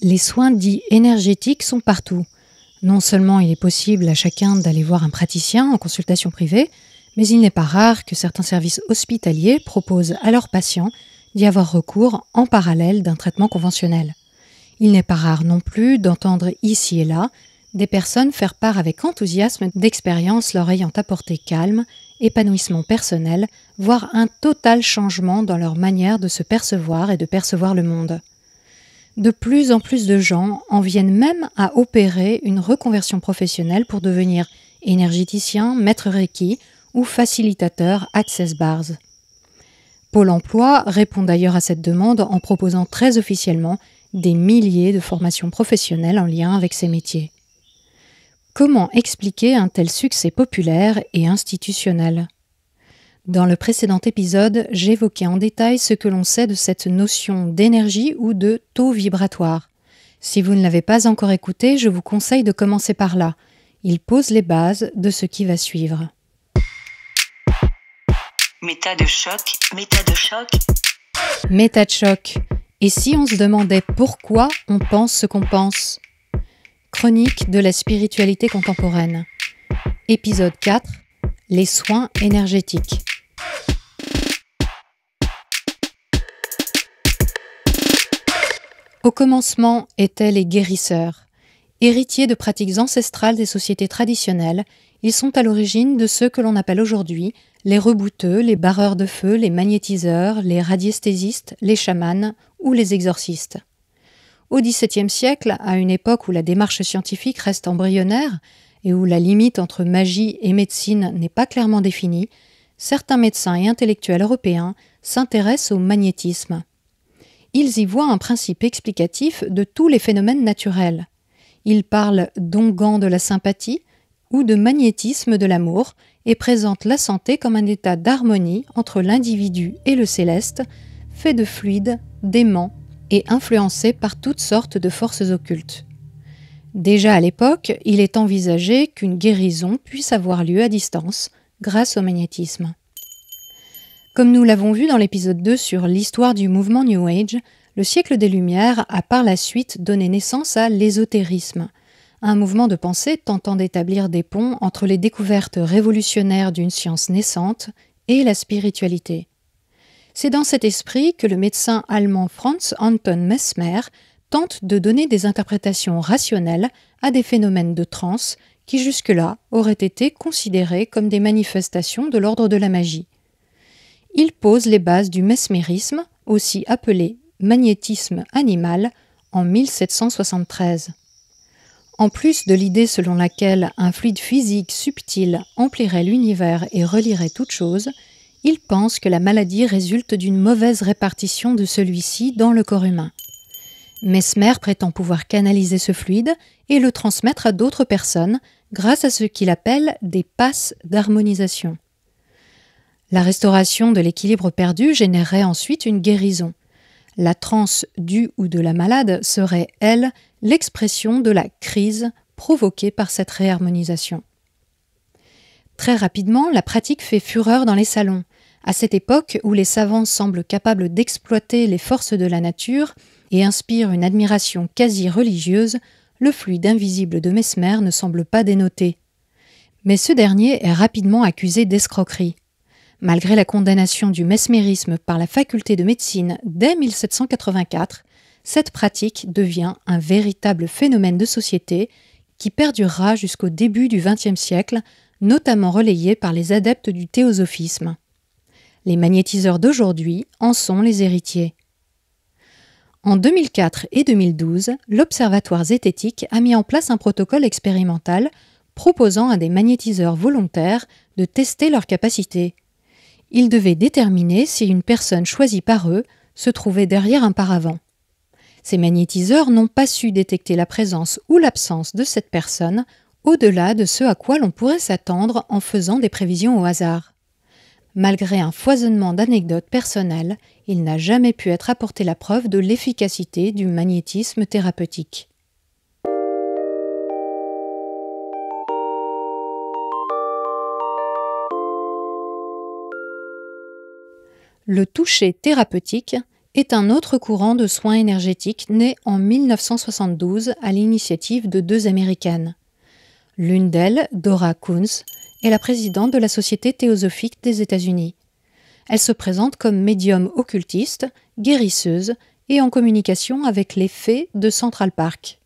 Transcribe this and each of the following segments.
Les soins dits énergétiques sont partout. Non seulement il est possible à chacun d'aller voir un praticien en consultation privée, mais il n'est pas rare que certains services hospitaliers proposent à leurs patients d'y avoir recours en parallèle d'un traitement conventionnel. Il n'est pas rare non plus d'entendre ici et là des personnes faire part avec enthousiasme d'expériences leur ayant apporté calme, épanouissement personnel, voire un total changement dans leur manière de se percevoir et de percevoir le monde. De plus en plus de gens en viennent même à opérer une reconversion professionnelle pour devenir énergéticien, maître Reiki ou facilitateur Access Bars. Pôle emploi répond d'ailleurs à cette demande en proposant très officiellement des milliers de formations professionnelles en lien avec ces métiers. Comment expliquer un tel succès populaire et institutionnel ? Dans le précédent épisode, j'évoquais en détail ce que l'on sait de cette notion d'énergie ou de taux vibratoire. Si vous ne l'avez pas encore écouté, je vous conseille de commencer par là. Il pose les bases de ce qui va suivre. Méta de choc, méta de choc. Méta de choc. Et si on se demandait pourquoi on pense ce qu'on pense ? Chronique de la spiritualité contemporaine. Épisode 4. Les soins énergétiques. Au commencement étaient les guérisseurs. Héritiers de pratiques ancestrales des sociétés traditionnelles, ils sont à l'origine de ceux que l'on appelle aujourd'hui les rebouteux, les barreurs de feu, les magnétiseurs, les radiesthésistes, les chamans ou les exorcistes. Au XVIIe siècle, à une époque où la démarche scientifique reste embryonnaire et où la limite entre magie et médecine n'est pas clairement définie, certains médecins et intellectuels européens s'intéressent au magnétisme. Ils y voient un principe explicatif de tous les phénomènes naturels. Ils parlent d'onguent de la sympathie ou de magnétisme de l'amour et présentent la santé comme un état d'harmonie entre l'individu et le céleste, fait de fluide, d'aimant et influencé par toutes sortes de forces occultes. Déjà à l'époque, il est envisagé qu'une guérison puisse avoir lieu à distance grâce au magnétisme. Comme nous l'avons vu dans l'épisode 2 sur l'histoire du mouvement New Age, le siècle des Lumières a par la suite donné naissance à l'ésotérisme, un mouvement de pensée tentant d'établir des ponts entre les découvertes révolutionnaires d'une science naissante et la spiritualité. C'est dans cet esprit que le médecin allemand Franz Anton Mesmer tente de donner des interprétations rationnelles à des phénomènes de transe qui jusque-là auraient été considérés comme des manifestations de l'ordre de la magie. Il pose les bases du mesmérisme, aussi appelé magnétisme animal, en 1773. En plus de l'idée selon laquelle un fluide physique subtil emplirait l'univers et relierait toute chose, il pense que la maladie résulte d'une mauvaise répartition de celui-ci dans le corps humain. Mesmer prétend pouvoir canaliser ce fluide et le transmettre à d'autres personnes grâce à ce qu'il appelle des passes d'harmonisation. La restauration de l'équilibre perdu générerait ensuite une guérison. La transe du ou de la malade serait, elle, l'expression de la crise provoquée par cette réharmonisation. Très rapidement, la pratique fait fureur dans les salons. À cette époque où les savants semblent capables d'exploiter les forces de la nature et inspirent une admiration quasi religieuse, le fluide invisible de Mesmer ne semble pas dénoté. Mais ce dernier est rapidement accusé d'escroquerie. Malgré la condamnation du mesmérisme par la faculté de médecine dès 1784, cette pratique devient un véritable phénomène de société qui perdurera jusqu'au début du XXe siècle, notamment relayé par les adeptes du théosophisme. Les magnétiseurs d'aujourd'hui en sont les héritiers. En 2004 et 2012, l'Observatoire zététique a mis en place un protocole expérimental proposant à des magnétiseurs volontaires de tester leurs capacités. Ils devaient déterminer si une personne choisie par eux se trouvait derrière un paravent. Ces magnétiseurs n'ont pas su détecter la présence ou l'absence de cette personne au-delà de ce à quoi l'on pourrait s'attendre en faisant des prévisions au hasard. Malgré un foisonnement d'anecdotes personnelles, il n'a jamais pu être apporté la preuve de l'efficacité du magnétisme thérapeutique. Le toucher thérapeutique, est un autre courant de soins énergétiques né en 1972 à l'initiative de 2 Américaines. L'une d'elles, Dora Kunz, est la présidente de la Société théosophique des États-Unis. Elle se présente comme médium occultiste, guérisseuse et en communication avec les fées de Central Park.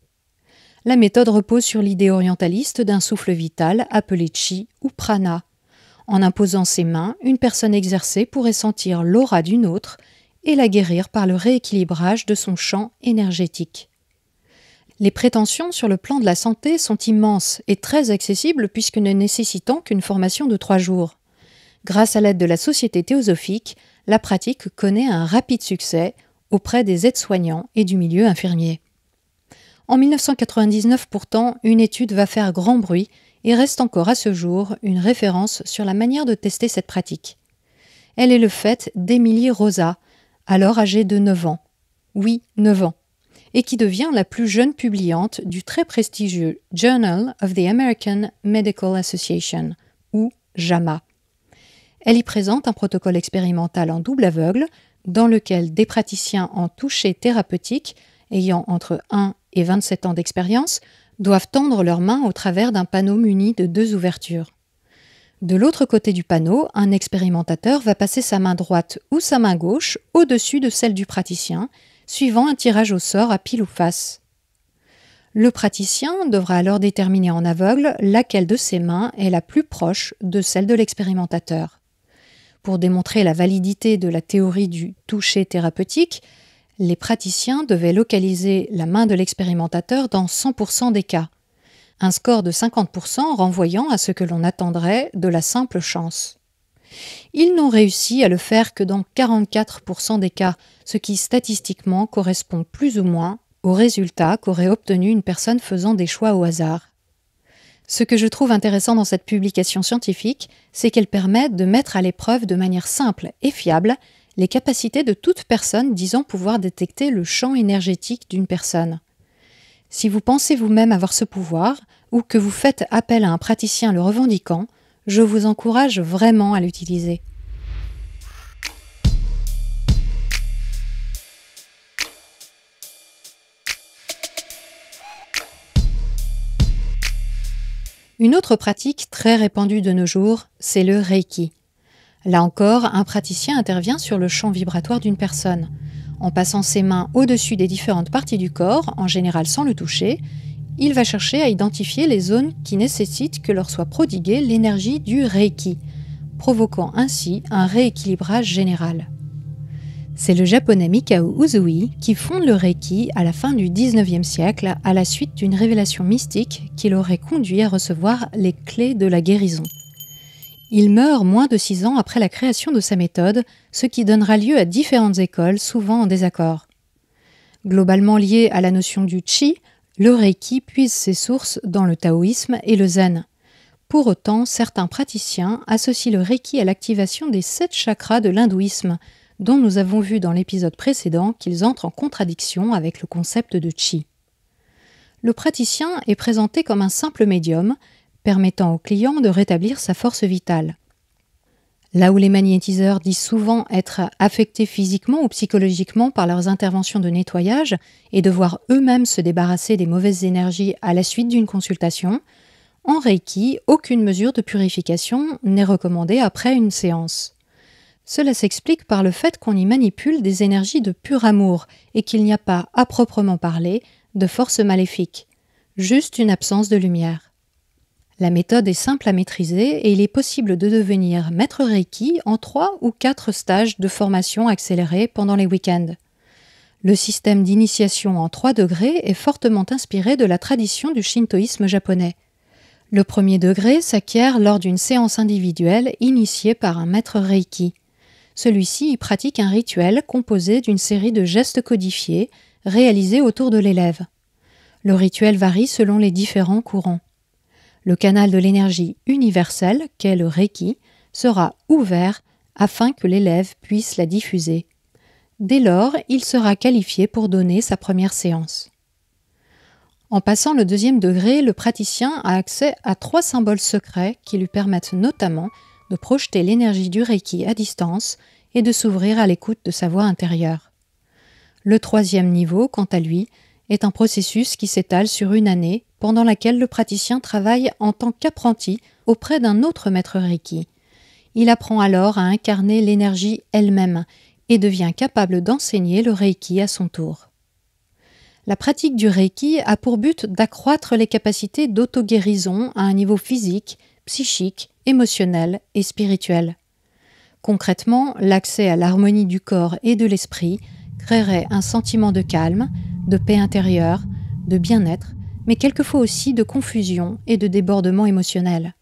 La méthode repose sur l'idée orientaliste d'un souffle vital appelé chi ou prana. En imposant ses mains, une personne exercée pourrait sentir l'aura d'une autre et la guérir par le rééquilibrage de son champ énergétique. Les prétentions sur le plan de la santé sont immenses et très accessibles puisque ne nécessitant qu'une formation de 3 jours. Grâce à l'aide de la Société théosophique, la pratique connaît un rapide succès auprès des aides-soignants et du milieu infirmier. En 1999 pourtant, une étude va faire grand bruit et reste encore à ce jour une référence sur la manière de tester cette pratique. Elle est le fait d'Emily Rosa, alors âgée de 9 ans. Oui, 9 ans. Et qui devient la plus jeune publiante du très prestigieux Journal of the American Medical Association, ou JAMA. Elle y présente un protocole expérimental en double aveugle, dans lequel des praticiens en toucher thérapeutique, ayant entre 1 et 27 ans d'expérience, doivent tendre leurs mains au travers d'un panneau muni de 2 ouvertures. De l'autre côté du panneau, un expérimentateur va passer sa main droite ou sa main gauche au-dessus de celle du praticien, suivant un tirage au sort à pile ou face. Le praticien devra alors déterminer en aveugle laquelle de ses mains est la plus proche de celle de l'expérimentateur. Pour démontrer la validité de la théorie du toucher thérapeutique, les praticiens devaient localiser la main de l'expérimentateur dans 100% des cas, un score de 50% renvoyant à ce que l'on attendrait de la simple chance. Ils n'ont réussi à le faire que dans 44% des cas, ce qui statistiquement correspond plus ou moins au résultat qu'aurait obtenu une personne faisant des choix au hasard. Ce que je trouve intéressant dans cette publication scientifique, c'est qu'elle permet de mettre à l'épreuve de manière simple et fiable les capacités de toute personne disant pouvoir détecter le champ énergétique d'une personne. Si vous pensez vous-même avoir ce pouvoir, ou que vous faites appel à un praticien le revendiquant, je vous encourage vraiment à l'utiliser. Une autre pratique très répandue de nos jours, c'est le Reiki. Là encore, un praticien intervient sur le champ vibratoire d'une personne. En passant ses mains au-dessus des différentes parties du corps, en général sans le toucher, il va chercher à identifier les zones qui nécessitent que leur soit prodiguée l'énergie du Reiki, provoquant ainsi un rééquilibrage général. C'est le japonais Mikao Usui qui fonde le Reiki à la fin du XIXe siècle à la suite d'une révélation mystique qui l'aurait conduit à recevoir les clés de la guérison. Il meurt moins de 6 ans après la création de sa méthode, ce qui donnera lieu à différentes écoles, souvent en désaccord. Globalement lié à la notion du Qi, le Reiki puise ses sources dans le taoïsme et le zen. Pour autant, certains praticiens associent le Reiki à l'activation des 7 chakras de l'hindouisme, dont nous avons vu dans l'épisode précédent qu'ils entrent en contradiction avec le concept de Qi. Le praticien est présenté comme un simple médium, permettant au client de rétablir sa force vitale. Là où les magnétiseurs disent souvent être affectés physiquement ou psychologiquement par leurs interventions de nettoyage et devoir eux-mêmes se débarrasser des mauvaises énergies à la suite d'une consultation, en Reiki, aucune mesure de purification n'est recommandée après une séance. Cela s'explique par le fait qu'on y manipule des énergies de pur amour et qu'il n'y a pas, à proprement parler, de force maléfique, juste une absence de lumière. La méthode est simple à maîtriser et il est possible de devenir maître Reiki en 3 ou 4 stages de formation accélérée pendant les week-ends. Le système d'initiation en 3 degrés est fortement inspiré de la tradition du shintoïsme japonais. Le premier degré s'acquiert lors d'une séance individuelle initiée par un maître Reiki. Celui-ci y pratique un rituel composé d'une série de gestes codifiés réalisés autour de l'élève. Le rituel varie selon les différents courants. Le canal de l'énergie universelle, qu'est le Reiki, sera ouvert afin que l'élève puisse la diffuser. Dès lors, il sera qualifié pour donner sa première séance. En passant le deuxième degré, le praticien a accès à 3 symboles secrets qui lui permettent notamment de projeter l'énergie du Reiki à distance et de s'ouvrir à l'écoute de sa voix intérieure. Le 3e niveau, quant à lui, est un processus qui s'étale sur une année, pendant laquelle le praticien travaille en tant qu'apprenti auprès d'un autre maître Reiki. Il apprend alors à incarner l'énergie elle-même et devient capable d'enseigner le Reiki à son tour. La pratique du Reiki a pour but d'accroître les capacités d'auto-guérison à un niveau physique, psychique, émotionnel et spirituel. Concrètement, l'accès à l'harmonie du corps et de l'esprit créerait un sentiment de calme, de paix intérieure, de bien-être, mais quelquefois aussi de confusion et de débordement émotionnel.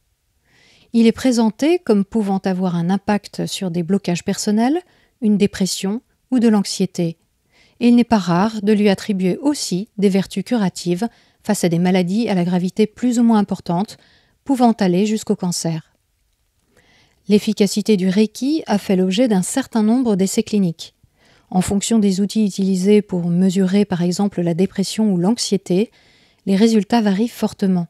Il est présenté comme pouvant avoir un impact sur des blocages personnels, une dépression ou de l'anxiété. Et il n'est pas rare de lui attribuer aussi des vertus curatives face à des maladies à la gravité plus ou moins importante, pouvant aller jusqu'au cancer. L'efficacité du Reiki a fait l'objet d'un certain nombre d'essais cliniques. En fonction des outils utilisés pour mesurer par exemple la dépression ou l'anxiété, les résultats varient fortement.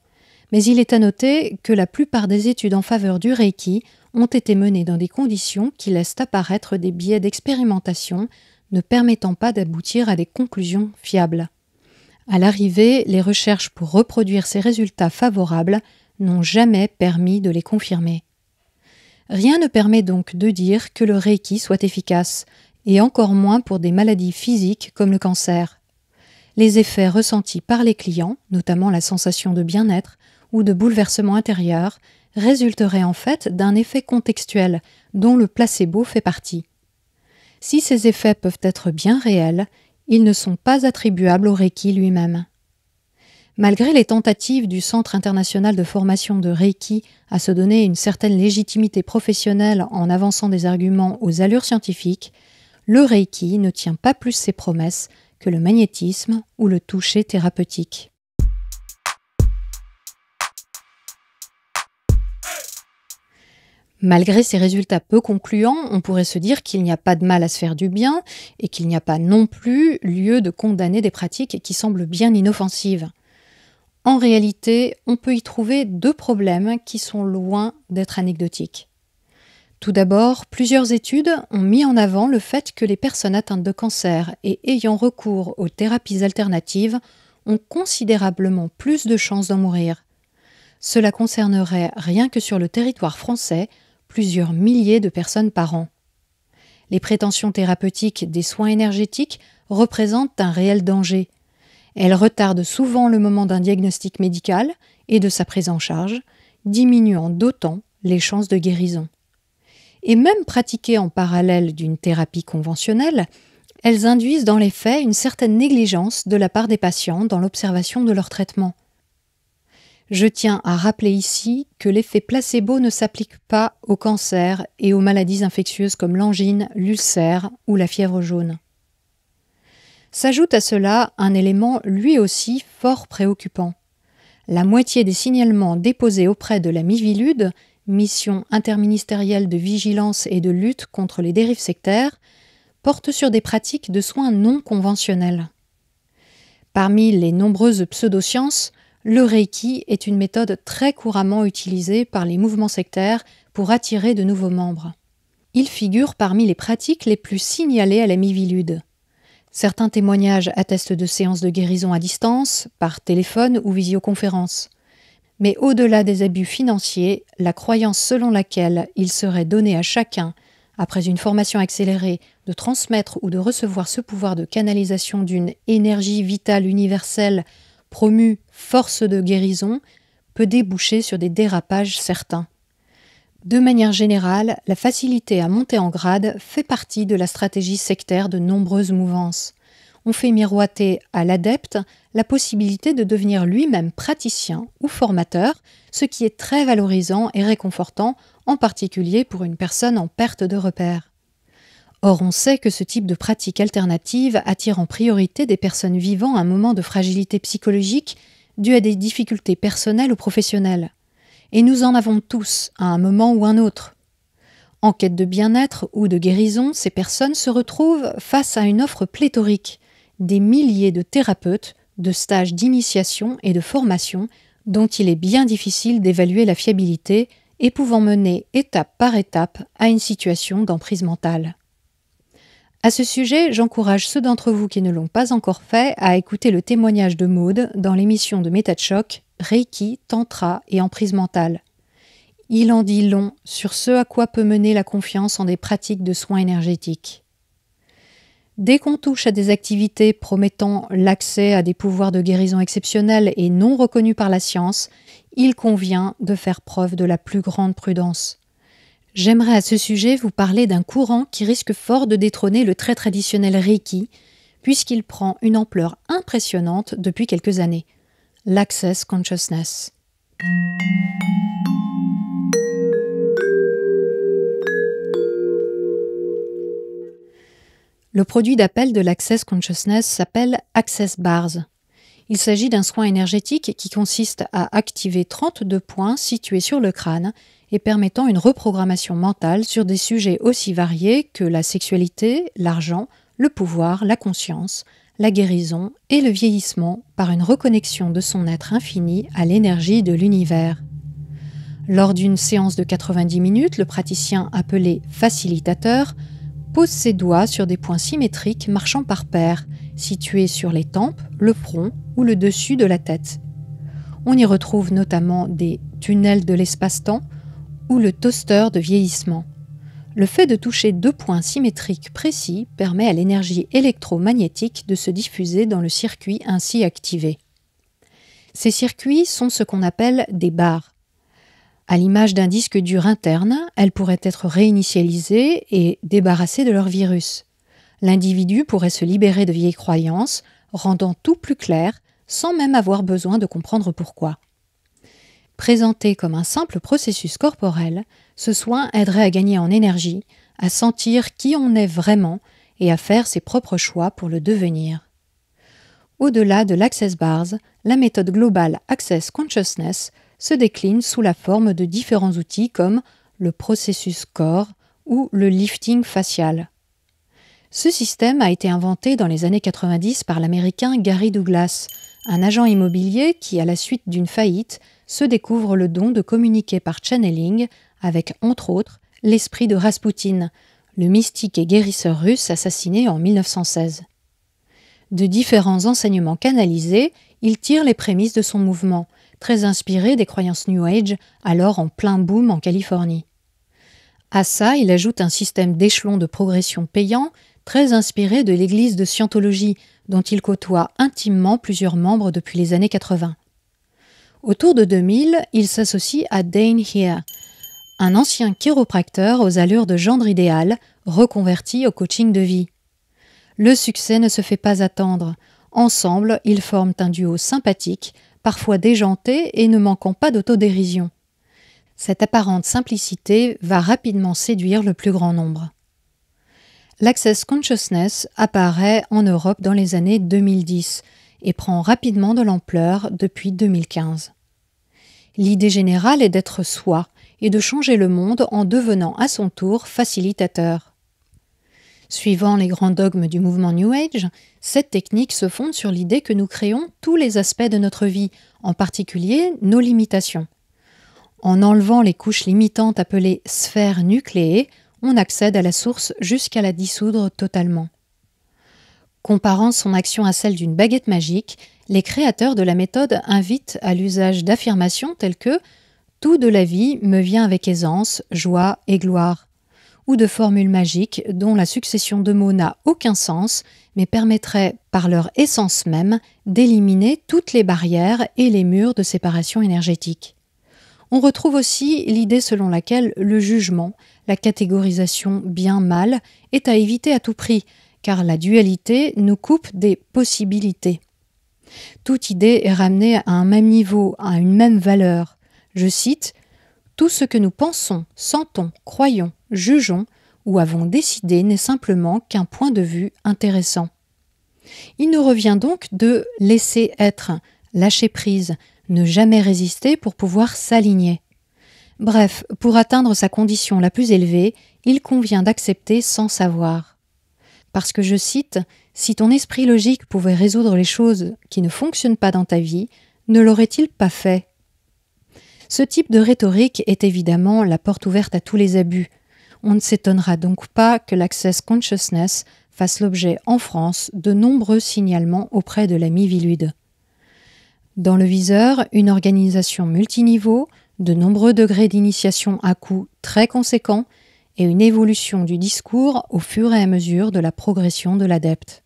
Mais il est à noter que la plupart des études en faveur du Reiki ont été menées dans des conditions qui laissent apparaître des biais d'expérimentation ne permettant pas d'aboutir à des conclusions fiables. À l'arrivée, les recherches pour reproduire ces résultats favorables n'ont jamais permis de les confirmer. Rien ne permet donc de dire que le Reiki soit efficace, et encore moins pour des maladies physiques comme le cancer. Les effets ressentis par les clients, notamment la sensation de bien-être ou de bouleversement intérieur, résulteraient en fait d'un effet contextuel dont le placebo fait partie. Si ces effets peuvent être bien réels, ils ne sont pas attribuables au Reiki lui-même. Malgré les tentatives du Centre international de formation de Reiki à se donner une certaine légitimité professionnelle en avançant des arguments aux allures scientifiques, le Reiki ne tient pas plus ses promesses que le magnétisme ou le toucher thérapeutique. Malgré ces résultats peu concluants, on pourrait se dire qu'il n'y a pas de mal à se faire du bien et qu'il n'y a pas non plus lieu de condamner des pratiques qui semblent bien inoffensives. En réalité, on peut y trouver 2 problèmes qui sont loin d'être anecdotiques. Tout d'abord, plusieurs études ont mis en avant le fait que les personnes atteintes de cancer et ayant recours aux thérapies alternatives ont considérablement plus de chances d'en mourir. Cela concernerait, rien que sur le territoire français, plusieurs milliers de personnes par an. Les prétentions thérapeutiques des soins énergétiques représentent un réel danger. Elles retardent souvent le moment d'un diagnostic médical et de sa prise en charge, diminuant d'autant les chances de guérison. Et même pratiquées en parallèle d'une thérapie conventionnelle, elles induisent dans les faits une certaine négligence de la part des patients dans l'observation de leur traitement. Je tiens à rappeler ici que l'effet placebo ne s'applique pas au cancer et aux maladies infectieuses comme l'angine, l'ulcère ou la fièvre jaune. S'ajoute à cela un élément lui aussi fort préoccupant. La moitié des signalements déposés auprès de la Miviludes, mission interministérielle de vigilance et de lutte contre les dérives sectaires, portent sur des pratiques de soins non conventionnels. Parmi les nombreuses pseudosciences, le Reiki est une méthode très couramment utilisée par les mouvements sectaires pour attirer de nouveaux membres. Il figure parmi les pratiques les plus signalées à la Miviludes. Certains témoignages attestent de séances de guérison à distance, par téléphone ou visioconférence. Mais au-delà des abus financiers, la croyance selon laquelle il serait donné à chacun, après une formation accélérée, de transmettre ou de recevoir ce pouvoir de canalisation d'une énergie vitale universelle promue force de guérison, peut déboucher sur des dérapages certains. De manière générale, la facilité à monter en grade fait partie de la stratégie sectaire de nombreuses mouvances. On fait miroiter à l'adepte la possibilité de devenir lui-même praticien ou formateur, ce qui est très valorisant et réconfortant, en particulier pour une personne en perte de repères. Or, on sait que ce type de pratique alternative attire en priorité des personnes vivant un moment de fragilité psychologique due à des difficultés personnelles ou professionnelles. Et nous en avons tous, à un moment ou un autre. En quête de bien-être ou de guérison, ces personnes se retrouvent face à une offre pléthorique, des milliers de thérapeutes, de stages d'initiation et de formation dont il est bien difficile d'évaluer la fiabilité et pouvant mener étape par étape à une situation d'emprise mentale. À ce sujet, j'encourage ceux d'entre vous qui ne l'ont pas encore fait à écouter le témoignage de Maude dans l'émission de Méta de choc, Reiki, Tantra et emprise mentale. Il en dit long sur ce à quoi peut mener la confiance en des pratiques de soins énergétiques. Dès qu'on touche à des activités promettant l'accès à des pouvoirs de guérison exceptionnels et non reconnus par la science, il convient de faire preuve de la plus grande prudence. J'aimerais à ce sujet vous parler d'un courant qui risque fort de détrôner le très traditionnel Reiki, puisqu'il prend une ampleur impressionnante depuis quelques années, l'Access Consciousness. Le produit d'appel de l'Access Consciousness s'appelle Access Bars. Il s'agit d'un soin énergétique qui consiste à activer 32 points situés sur le crâne et permettant une reprogrammation mentale sur des sujets aussi variés que la sexualité, l'argent, le pouvoir, la conscience, la guérison et le vieillissement par une reconnexion de son être infini à l'énergie de l'univers. Lors d'une séance de 90 minutes, le praticien appelé facilitateur pose ses doigts sur des points symétriques marchant par paires, situés sur les tempes, le front ou le dessus de la tête. On y retrouve notamment des tunnels de l'espace-temps ou le toaster de vieillissement. Le fait de toucher 2 points symétriques précis permet à l'énergie électromagnétique de se diffuser dans le circuit ainsi activé. Ces circuits sont ce qu'on appelle des barres. À l'image d'un disque dur interne, elles pourraient être réinitialisées et débarrassées de leur virus. L'individu pourrait se libérer de vieilles croyances, rendant tout plus clair, sans même avoir besoin de comprendre pourquoi. Présenté comme un simple processus corporel, ce soin aiderait à gagner en énergie, à sentir qui on est vraiment et à faire ses propres choix pour le devenir. Au-delà de l'Access Bars, la méthode globale Access Consciousness se décline sous la forme de différents outils comme le processus corps ou le lifting facial. Ce système a été inventé dans les années 90 par l'Américain Gary Douglas, un agent immobilier qui, à la suite d'une faillite, se découvre le don de communiquer par channeling avec, entre autres, l'esprit de Raspoutine, le mystique et guérisseur russe assassiné en 1916. De différents enseignements canalisés, il tire les prémices de son mouvement, très inspiré des croyances New Age, alors en plein boom en Californie. À ça, il ajoute un système d'échelons de progression payant, très inspiré de l'église de Scientologie, dont il côtoie intimement plusieurs membres depuis les années 80. Autour de 2000, il s'associe à Dane Heer, un ancien chiropracteur aux allures de gendre idéal, reconverti au coaching de vie. Le succès ne se fait pas attendre. Ensemble, ils forment un duo sympathique, parfois déjanté et ne manquant pas d'autodérision. Cette apparente simplicité va rapidement séduire le plus grand nombre. L'Access Consciousness apparaît en Europe dans les années 2010 et prend rapidement de l'ampleur depuis 2015. L'idée générale est d'être soi et de changer le monde en devenant à son tour facilitateur. Suivant les grands dogmes du mouvement New Age, cette technique se fonde sur l'idée que nous créons tous les aspects de notre vie, en particulier nos limitations. En enlevant les couches limitantes appelées sphères nucléées, on accède à la source jusqu'à la dissoudre totalement. Comparant son action à celle d'une baguette magique, les créateurs de la méthode invitent à l'usage d'affirmations telles que « tout de la vie me vient avec aisance, joie et gloire » ou de formules magiques dont la succession de mots n'a aucun sens, mais permettrait, par leur essence même, d'éliminer toutes les barrières et les murs de séparation énergétique. On retrouve aussi l'idée selon laquelle le jugement, la catégorisation bien-mal, est à éviter à tout prix, car la dualité nous coupe des possibilités. Toute idée est ramenée à un même niveau, à une même valeur. Je cite « Tout ce que nous pensons, sentons, croyons, jugeons ou avons décidé n'est simplement qu'un point de vue intéressant. » Il nous revient donc de laisser être, lâcher prise, ne jamais résister pour pouvoir s'aligner. Bref, pour atteindre sa condition la plus élevée, il convient d'accepter sans savoir. Parce que je cite « Si ton esprit logique pouvait résoudre les choses qui ne fonctionnent pas dans ta vie, ne l'aurait-il pas fait ?» Ce type de rhétorique est évidemment la porte ouverte à tous les abus. On ne s'étonnera donc pas que l'Access Consciousness fasse l'objet en France de nombreux signalements auprès de la Miviludes. Dans le viseur, une organisation multiniveau, de nombreux degrés d'initiation à coût très conséquents et une évolution du discours au fur et à mesure de la progression de l'adepte.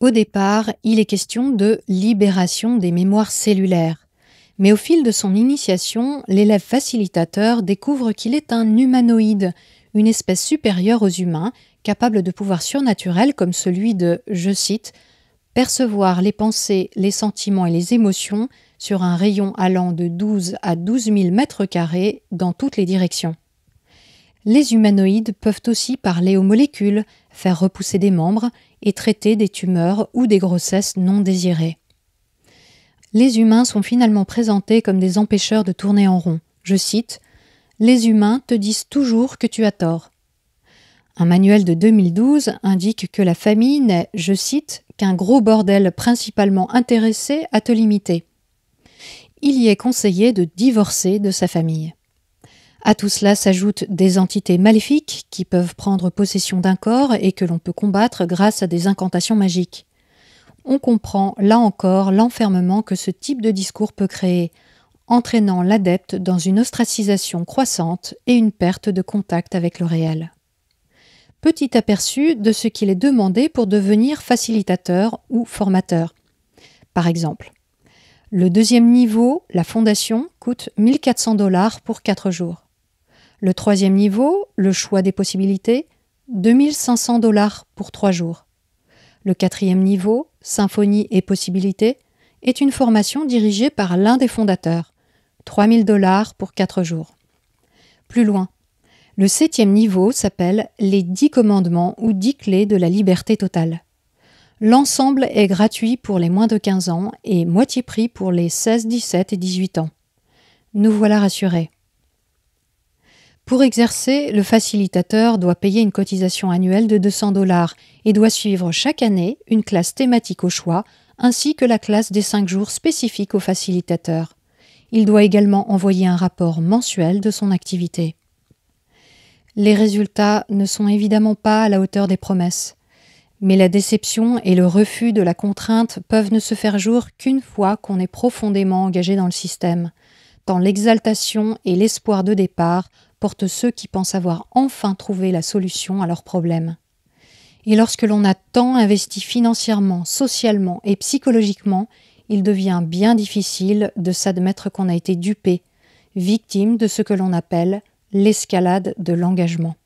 Au départ, il est question de libération des mémoires cellulaires. Mais au fil de son initiation, l'élève facilitateur découvre qu'il est un humanoïde, une espèce supérieure aux humains, capable de pouvoirs surnaturels comme celui de, je cite, « percevoir les pensées, les sentiments et les émotions sur un rayon allant de 12 à 12 000 mètres carrés dans toutes les directions ». Les humanoïdes peuvent aussi parler aux molécules, faire repousser des membres et traiter des tumeurs ou des grossesses non désirées. Les humains sont finalement présentés comme des empêcheurs de tourner en rond. Je cite « Les humains te disent toujours que tu as tort ». Un manuel de 2012 indique que la famille n'est, je cite, « qu'un gros bordel principalement intéressé à te limiter ». Il y est conseillé de divorcer de sa famille. À tout cela s'ajoutent des entités maléfiques qui peuvent prendre possession d'un corps et que l'on peut combattre grâce à des incantations magiques. On comprend, là encore, l'enfermement que ce type de discours peut créer, entraînant l'adepte dans une ostracisation croissante et une perte de contact avec le réel. Petit aperçu de ce qu'il est demandé pour devenir facilitateur ou formateur. Par exemple, le deuxième niveau, la fondation, coûte 1 400 $ pour 4 jours. Le troisième niveau, le choix des possibilités, 2 500 $ pour 3 jours. Le quatrième niveau, symphonie et possibilités, est une formation dirigée par l'un des fondateurs, 3 000 $ pour 4 jours. Plus loin, le septième niveau s'appelle les 10 commandements ou 10 clés de la liberté totale. L'ensemble est gratuit pour les moins de 15 ans et moitié prix pour les 16, 17 et 18 ans. Nous voilà rassurés. Pour exercer, le facilitateur doit payer une cotisation annuelle de 200 $ et doit suivre chaque année une classe thématique au choix, ainsi que la classe des 5 jours spécifiques au facilitateur. Il doit également envoyer un rapport mensuel de son activité. Les résultats ne sont évidemment pas à la hauteur des promesses. Mais la déception et le refus de la contrainte peuvent ne se faire jour qu'une fois qu'on est profondément engagé dans le système, tant l'exaltation et l'espoir de départ portent ceux qui pensent avoir enfin trouvé la solution à leurs problèmes. Et lorsque l'on a tant investi financièrement, socialement et psychologiquement, il devient bien difficile de s'admettre qu'on a été dupé, victime de ce que l'on appelle l'escalade de l'engagement.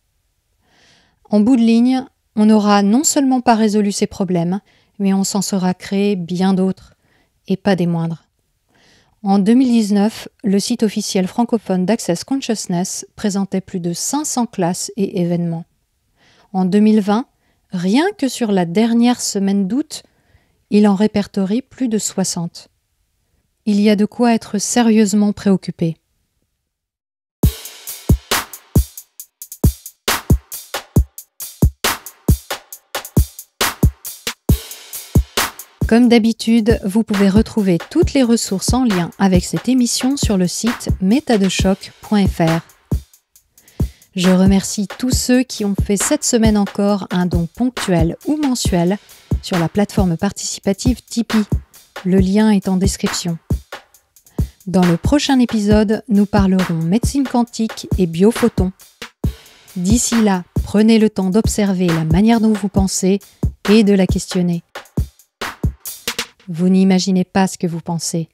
En bout de ligne, on n'aura non seulement pas résolu ces problèmes, mais on s'en sera créé bien d'autres, et pas des moindres. En 2019, le site officiel francophone d'Access Consciousness présentait plus de 500 classes et événements. En 2020, rien que sur la dernière semaine d'août, il en répertorie plus de 60. Il y a de quoi être sérieusement préoccupé. Comme d'habitude, vous pouvez retrouver toutes les ressources en lien avec cette émission sur le site metadechoc.fr. Je remercie tous ceux qui ont fait cette semaine encore un don ponctuel ou mensuel sur la plateforme participative Tipeee. Le lien est en description. Dans le prochain épisode, nous parlerons médecine quantique et biophotons. D'ici là, prenez le temps d'observer la manière dont vous pensez et de la questionner. Vous n'imaginez pas ce que vous pensez.